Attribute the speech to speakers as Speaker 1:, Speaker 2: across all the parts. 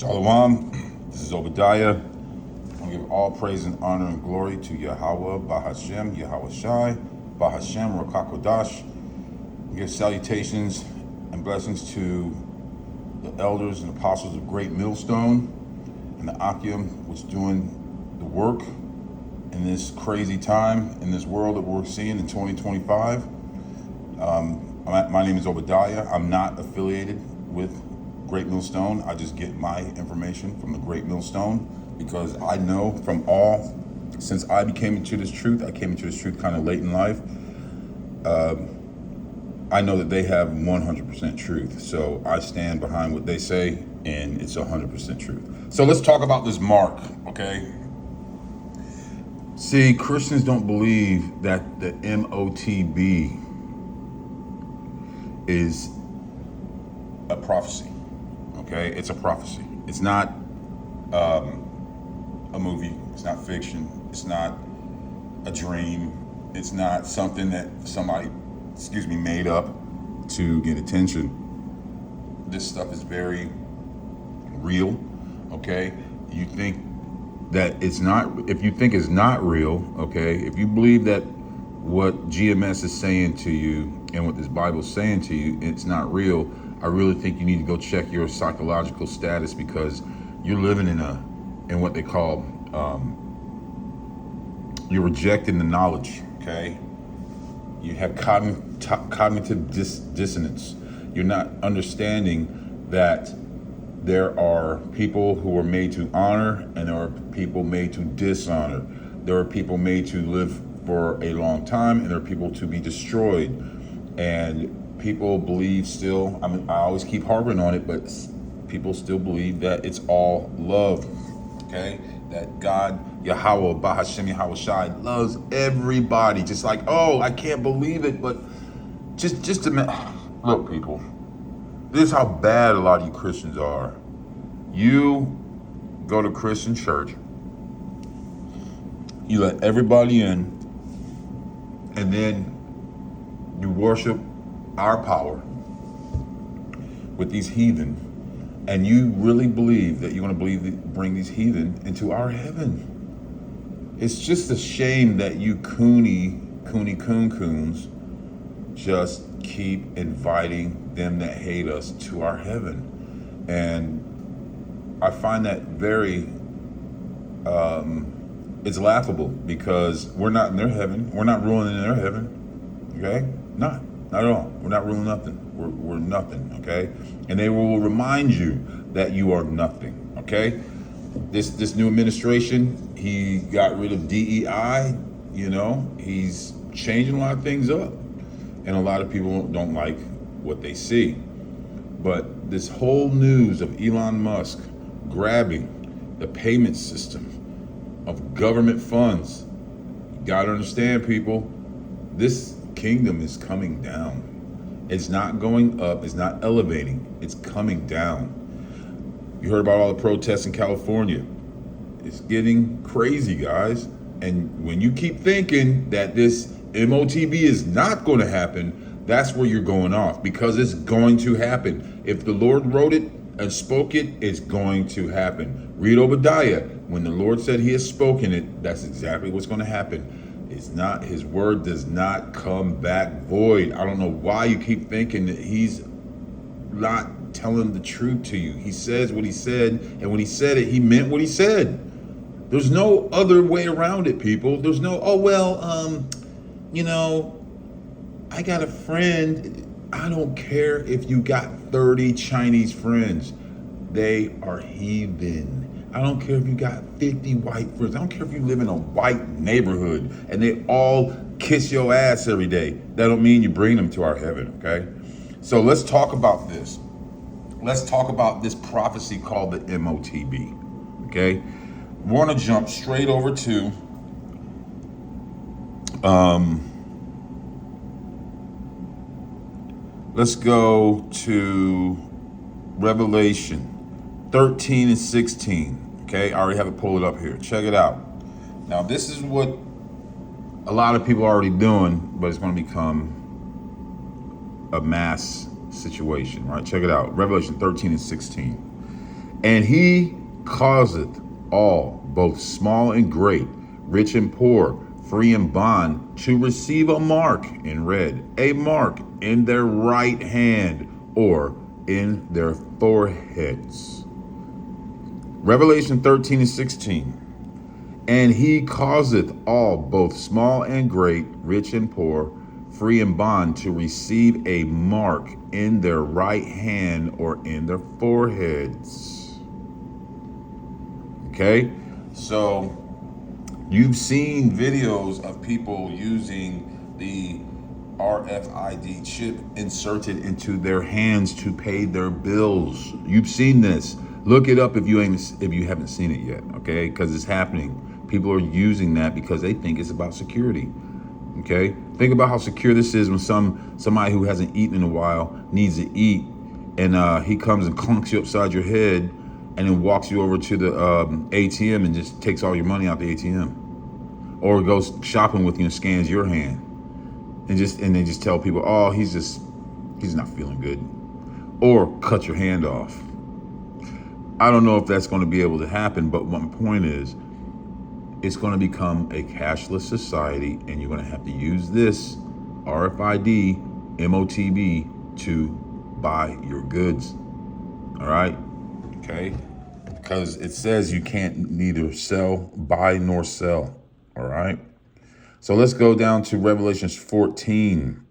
Speaker 1: Shalom, this is Obadiah. I give all praise and honor and glory to Yahweh, Bahashem, Yahweh Shai, Bahashem, Rakakodash. I give salutations and blessings to the elders and apostles of Great Millstone and the Akim, which doing the work in this crazy time, in this world that we're seeing in 2025. My name is Obadiah. I'm not affiliated with Great Millstone. I just get my information from the Great Millstone because I know since I came into this truth kind of late in life. I know that they have 100% truth. So I stand behind what they say and it's 100% truth. So let's talk about this mark, okay? See, Christians don't believe that the MOTB is a prophecy. Okay, it's a prophecy. It's not a movie. It's not fiction. It's not a dream. It's not something that somebody, made up to get attention. This stuff is very real. Okay, you think that it's not. If you think it's not real, okay, if you believe that what GMS is saying to you and what this Bible is saying to you, it's not real. I really think you need to go check your psychological status because you're living in what they call, you're rejecting the knowledge, okay? You have cognitive dissonance. You're not understanding that there are people who are made to honor and there are people made to dishonor. There are people made to live for a long time and there are people to be destroyed. And people believe still, I always keep harping on it, but people still believe that it's all love, okay? That God, Yahweh, Bahashem, Yahweh Shai, loves everybody. Just like, oh, I can't believe it, but just a minute. Look, people, this is how bad a lot of you Christians are. You go to Christian church, you let everybody in, and then you worship our power with these heathen, and you really believe that you're going to bring these heathen into our heaven. It's just a shame that you coons just keep inviting them that hate us to our heaven. And I find that very it's laughable because we're not in their heaven. We're not ruling in their heaven. Okay? Not at all. We're not ruling nothing. We're nothing, okay? And they will remind you that you are nothing, okay? This new administration, he got rid of DEI, he's changing a lot of things up. And a lot of people don't like what they see. But this whole news of Elon Musk grabbing the payment system of government funds, you gotta understand, people, this kingdom is coming down. It's not going up, it's not elevating, it's coming down. You heard about all the protests in California. It's getting crazy, guys. And when you keep thinking that this MOTB is not going to happen, that's where you're going off, because it's going to happen. If the Lord wrote it and spoke it, it's going to happen. Read Obadiah. When the Lord said he has spoken it, that's exactly what's going to happen. It's not, his word does not come back void. I don't know why you keep thinking that he's not telling the truth to you. He says what he said, and when he said it, he meant what he said. There's no other way around it, people. There's no, I got a friend. I don't care if you got 30 Chinese friends. They are heathen. I don't care if you got 50 white friends. I don't care if you live in a white neighborhood and they all kiss your ass every day. That don't mean you bring them to our heaven, okay? So let's talk about this. Let's talk about this prophecy called the MOTB, okay? We want to jump straight over to let's go to Revelation 13 and 16. Okay, I already have it pulled up here. Check it out. Now, this is what a lot of people are already doing, but it's going to become a mass situation, right? Check it out. Revelation 13 and 16. And he causeth all, both small and great, rich and poor, free and bond, to receive a mark in red, a mark in their right hand or in their foreheads. Revelation 13 and 16. And he causeth all, both small and great, rich and poor, free and bond, to receive a mark in their right hand or in their foreheads. Okay? So you've seen videos of people using the RFID chip inserted into their hands to pay their bills. You've seen this. Look it up if you haven't seen it yet, okay? Because it's happening. People are using that because they think it's about security. Okay? Think about how secure this is when somebody who hasn't eaten in a while needs to eat, and he comes and clunks you upside your head and then walks you over to the ATM and just takes all your money out the ATM. Or goes shopping with you and scans your hand. And they just tell people, oh, he's not feeling good. Or cut your hand off. I don't know if that's going to be able to happen, but my point is, it's going to become a cashless society, and you're going to have to use this RFID, MOTB to buy your goods. All right? Okay? Because it says you can't neither buy nor sell. All right? So let's go down to Revelations 14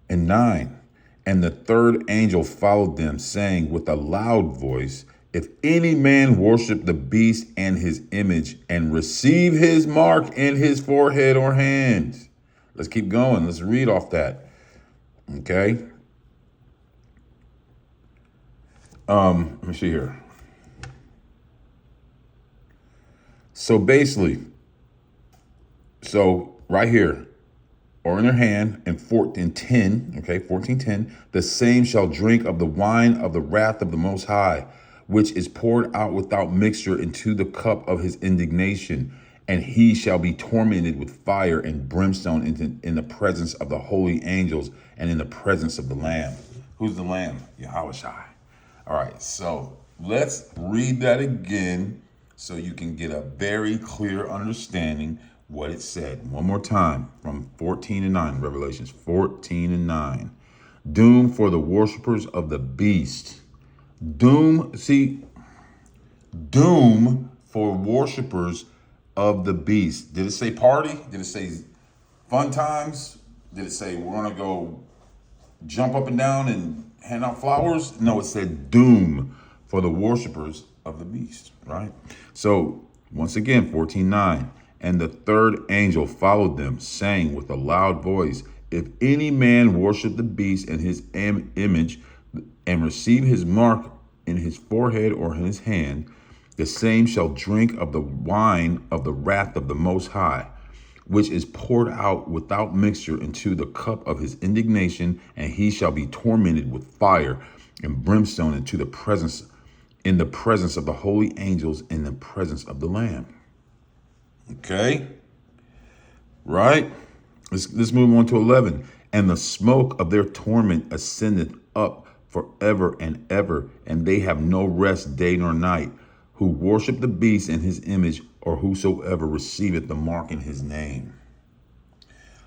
Speaker 1: and 9. And the third angel followed them, saying with a loud voice, if any man worship the beast and his image and receive his mark in his forehead or hand. Let's keep going. Let's read off that. Okay. Let me see here. So basically, right here, or in their hand, in 14:10, okay, 14:10, the same shall drink of the wine of the wrath of the Most High, which is poured out without mixture into the cup of his indignation, and he shall be tormented with fire and brimstone in the presence of the holy angels and in the presence of the Lamb. Who's the Lamb? Yahushua. All right, so let's read that again so you can get a very clear understanding what it said. One more time from 14 and 9, Revelations 14 and 9. Doom for the worshipers of the beast. Doom for worshipers of the beast. Did it say party? Did it say fun times? Did it say we're going to go jump up and down and hand out flowers? No, it said doom for the worshipers of the beast, right? So once again, 14:9. And the third angel followed them, saying with a loud voice, if any man worship the beast and his image and receive his mark in his forehead or in his hand, the same shall drink of the wine of the wrath of the Most High, which is poured out without mixture into the cup of his indignation, and he shall be tormented with fire and brimstone in the presence of the holy angels, in the presence of the Lamb. Okay, right? Let's move on to 11. And the smoke of their torment ascendeth up forever and ever, and they have no rest day nor night, who worship the beast and his image, or whosoever receiveth the mark in his name.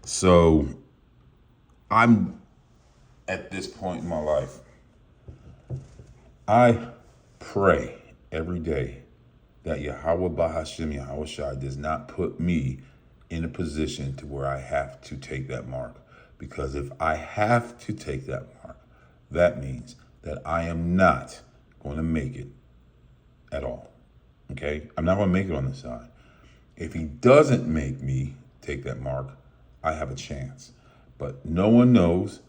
Speaker 1: So I'm at this point in my life, I pray every day that Yahweh Bahashim, Yahweh Shai, does not put me in a position to where I have to take that mark. Because if I have to take that mark, that means that I am not going to make it at all. Okay? I'm not going to make it on this side. If he doesn't make me take that mark, I have a chance. But no one knows.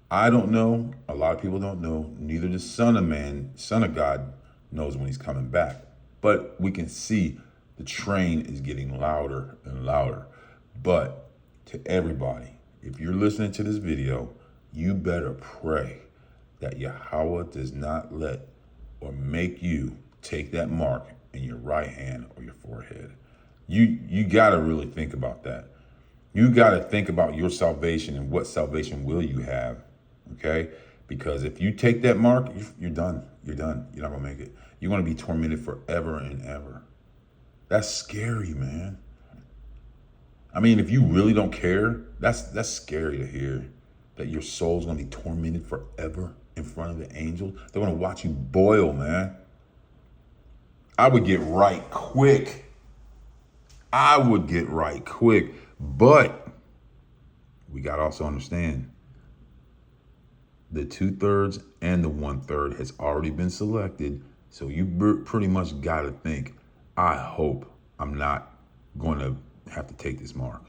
Speaker 1: I don't know. A lot of people don't know. Neither the Son of God, knows when he's coming back. But we can see the train is getting louder and louder. But to everybody, if you're listening to this video, you better pray that Yahweh does not let or make you take that mark in your right hand or your forehead. You got to really think about that. You got to think about your salvation and what salvation will you have, okay? Because if you take that mark, you're done. You're done. You're not going to make it. You're going to be tormented forever and ever. That's scary, man. I mean, if you really don't care, that's scary to hear, that your soul's going to be tormented forever in front of the angels. They're going to watch you boil, man. I would get right quick. But we got to also understand the 2/3 and the 1/3 has already been selected. So you pretty much got to think, I hope I'm not going to have to take this mark.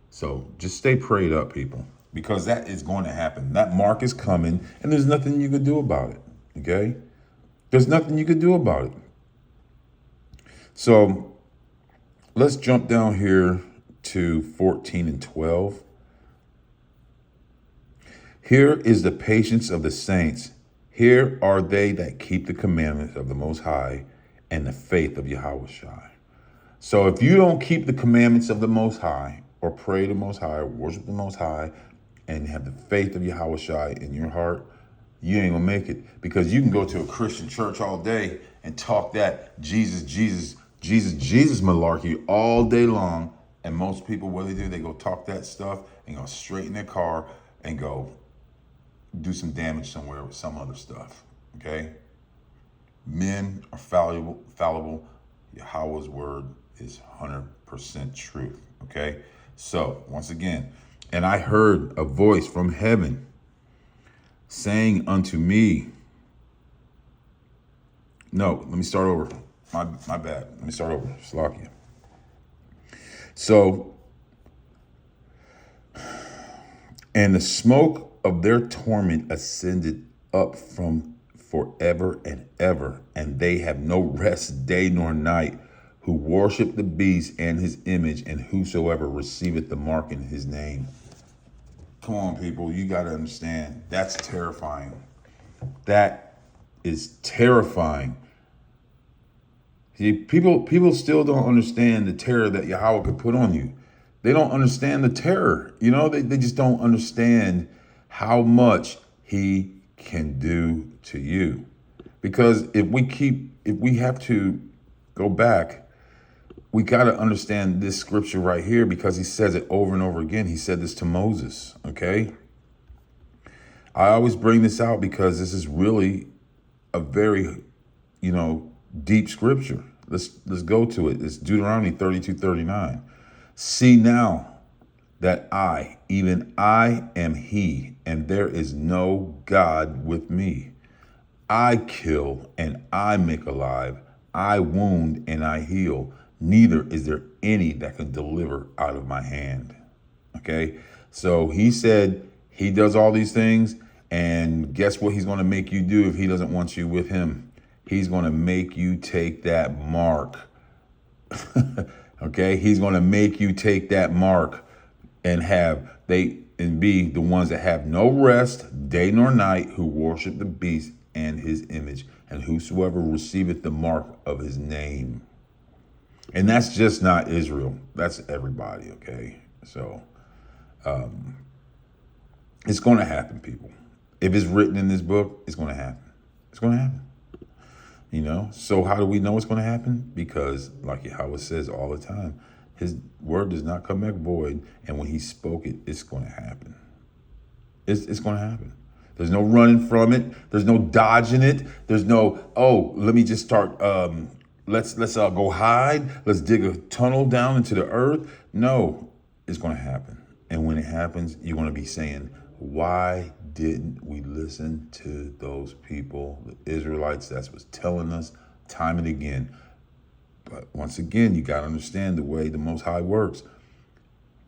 Speaker 1: So just stay prayed up, people, because that is going to happen. That mark is coming, and there's nothing you can do about it. Okay? There's nothing you can do about it. So let's jump down here to 14 and 12. Here is the patience of the saints. Here are they that keep the commandments of the Most High and the faith of Yahushua. So if you don't keep the commandments of the Most High, or pray the Most High, or worship the Most High, and have the faith of Yahushua in your heart, you ain't gonna make it. Because you can go to a Christian church all day and talk that Jesus malarkey all day long. And most people, what they do, they go talk that stuff and go straight in their car and go do some damage somewhere with some other stuff. Okay? Men are fallible. Yahweh's word is 100% truth. Okay? So, once again, and I heard a voice from heaven saying unto me, no, let me start over. My bad. Let me start over. Slakia. So, and the smoke of their torment ascended up from forever and ever, and they have no rest day nor night, who worship the beast and his image, and whosoever receiveth the mark in his name. Come on, people, you got to understand, that's terrifying. That is terrifying. See, people still don't understand the terror that Yahweh could put on you. They don't understand the terror. You know, they just don't understand how much he can do to you. Because if we have to go back, we got to understand this scripture right here, because he says it over and over again. He said this to Moses, okay? I always bring this out because this is really a very, deep scripture. Let's go to it. It's Deuteronomy 32:39. See now that I, even I, am he, and there is no God with me. I kill and I make alive. I wound and I heal. Neither is there any that can deliver out of my hand. Okay? So he said he does all these things, and guess what he's going to make you do if he doesn't want you with him? He's going to make you take that mark. Okay? He's going to make you take that mark and be the ones that have no rest day nor night, who worship the beast and his image, and whosoever receiveth the mark of his name. And that's just not Israel. That's everybody, okay? So it's going to happen, people. If it's written in this book, it's going to happen. It's going to happen. So how do we know it's going to happen? Because like Yahweh says all the time, his word does not come back void. And when he spoke it, it's going to happen. It's going to happen. There's no running from it. There's no dodging it. There's no, let me just start, let's go hide. Let's dig a tunnel down into the earth. No, it's going to happen. And when it happens, you're going to be saying, why didn't we listen to those people, the Israelites? That's what's telling us time and again. But once again, you got to understand the way the Most High works.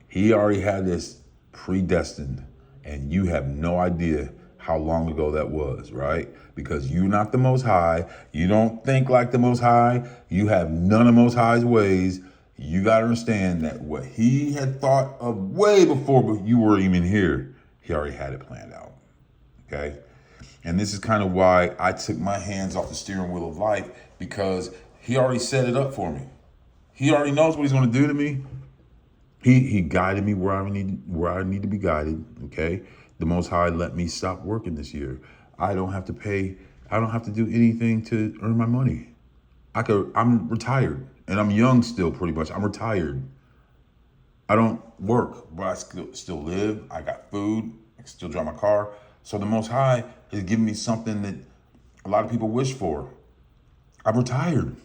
Speaker 1: He already had this predestined, and you have no idea how long ago that was, right? Because you're not the Most High. You don't think like the Most High. You have none of Most High's ways. You got to understand that what he had thought of way before you were even here, he already had it planned out, okay? And this is kind of why I took my hands off the steering wheel of life, because he already set it up for me. He already knows what he's going to do to me. He guided me where I need to be guided, okay? The Most High let me stop working this year. I don't have to pay, I don't have to do anything to earn my money. I'm retired and I'm young still pretty much. I'm retired. I don't work, but I still live. I got food. I can still drive my car. So the Most High has given me something that a lot of people wish for. I'm retired.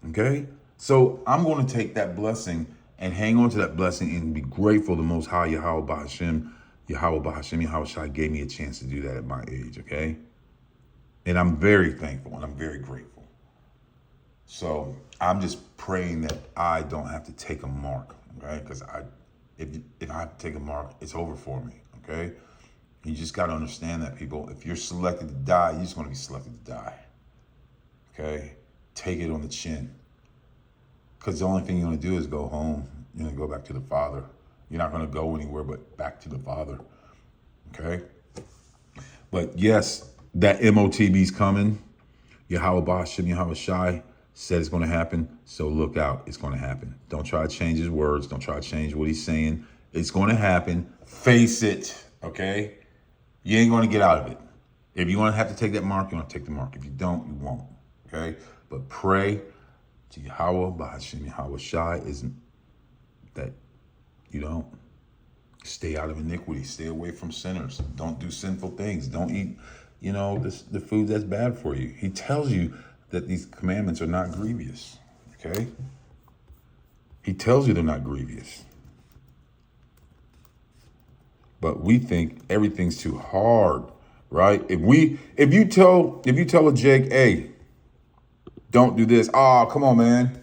Speaker 1: Okay? So I'm going to take that blessing and hang on to that blessing and be grateful the Most High Yahweh Bahashem, Yahweh Shai gave me a chance to do that at my age, okay? And I'm very thankful and I'm very grateful. So I'm just praying that I don't have to take a mark, okay? Because if I have to take a mark, it's over for me, okay? You just got to understand that, people. If you're selected to die, you're just going to be selected to die, okay? Take it on the chin. Because the only thing you're going to do is go home. You're going to go back to the Father. You're not going to go anywhere but back to the Father, okay? But yes, that MOTB's coming. Yahweh Bahashem, Yahweh Shai said it's going to happen, so look out. It's going to happen. Don't try to change his words. Don't try to change what he's saying. It's going to happen. Face it, okay? You ain't going to get out of it. If you're going to have to take that mark, you're going to take the mark. If you don't, you won't, okay? But pray to Yahweh Bahashem, Yahweh Shai is that you don't stay out of iniquity. Stay away from sinners. Don't do sinful things. Don't eat, the food that's bad for you. He tells you that these commandments are not grievous, okay? He tells you they're not grievous. But we think everything's too hard, right? If you tell a Jake, hey, don't do this. Oh, come on, man.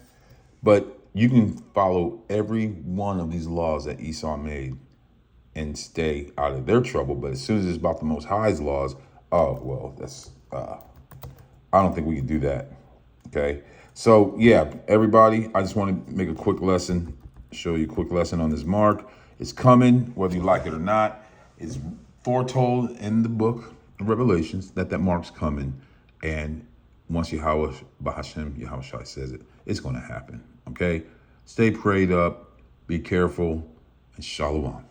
Speaker 1: But you can follow every one of these laws that Esau made and stay out of their trouble. But as soon as it's about the Most High's laws, oh, well, that's, I don't think we can do that, okay? So, yeah, everybody, I just want to make a quick lesson, show you a quick lesson on this mark. It's coming, whether you like it or not. It's foretold in the book of Revelations that mark's coming. And once Yahweh Bahashem, Yahweh Shai says it, it's going to happen, okay? Stay prayed up, be careful, and shalom.